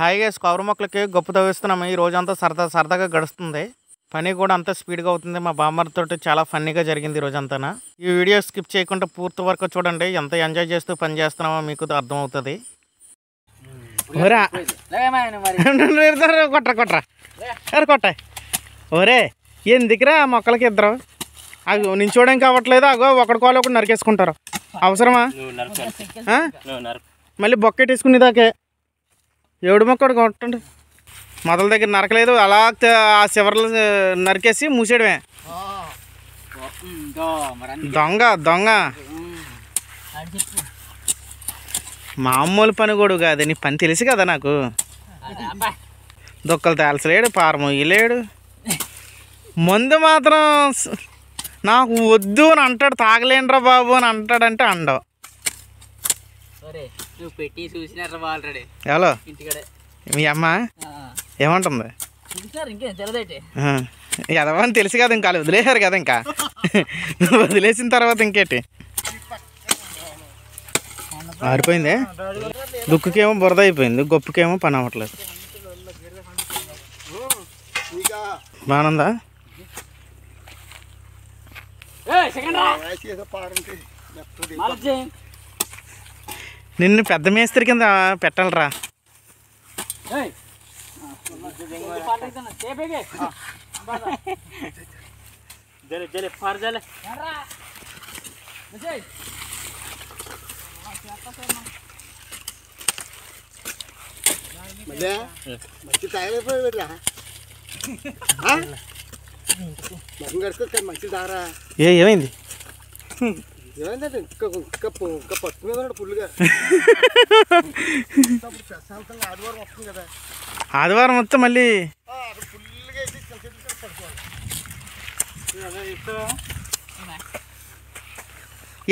Hi guys, cover మొక్కలకి గొప్ప తవ్విస్తున్నాము. ఈ రోజంతా సరదాగా గడుస్తుంది. పని కూడా అంత స్పీడ్గా అవుతుంది. మా బామ్మర్తో చాలా ఫన్నీగా జరిగింది ఈ రోజంతా. ఈ వీడియో స్కిప్ చేయకుండా పూర్తి వరకు చూడండి. ఎంత ఎంజాయ్ చేస్తూ పని చేస్తున్నామో మీకు అర్థమవుతుంది. కొట్ట ఒరే, ఎందుకురా మొక్కలకి ఇద్దరు అవి నించోడానికి అవ్వట్లేదు. అగో ఒకడికోళ్ళు ఒకటి నరికేసుకుంటారు. అవసరమా? మళ్ళీ బొక్కెట్టేసుకునేదాకే ఏడు మొక్కడు కొట్టండి. మొదల దగ్గర నరకలేదు, అలా ఆ చివర్లు నరికేసి మూసేయడమే. దొంగ మామూలు పని కూడా కాదు. నీ పని తెలుసు కదా నాకు. దొక్కలు తేల్చలేడు, పారమొయ్యలేడు. మందు మాత్రం నాకు వద్దు అని అంటాడు. తాగలేనురా బాబు అని అంటాడంటే అండవు. ఎవరో మీ అమ్మ ఏమంటుంది? ఎదవని తెలుసు కదా, ఇంకా వదిలేశారు కదా. ఇంకా వదిలేసిన తర్వాత ఇంకేటి ఆరిపోయింది. దుక్కుకేమో బురద అయిపోయింది, గొప్పకేమో పని అవ్వట్లేదు. బాగుందా? నిన్ను పెద్ద మేస్త్రి కింద పెట్టాలరా. ఏమైంది? ఆదివారం మొత్తం మళ్ళీ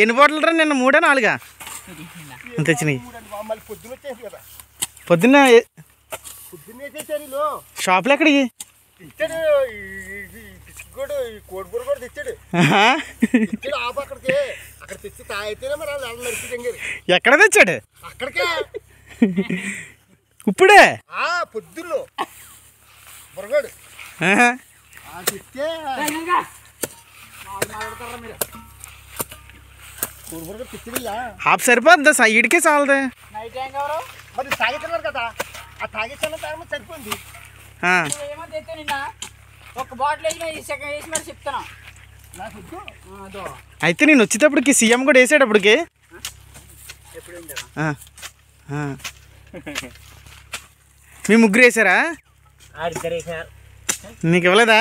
ఎన్ని బాటలు రా? నిన్న 3 4 తెచ్చినాయి. పొద్దున్న షాప్లో ఎక్కడికి? ఎక్కడ తెచ్చాడు? ఇప్పుడే పొద్దుల్లో హాఫ్ సరిపోద్దా? సైడ్కే చాలదే. అయితే నేను వచ్చేటప్పటికి సీఎం కూడా వేసేటప్పటికి మీ ముగ్గురు వేసారా? నీకు ఇవ్వలేదా?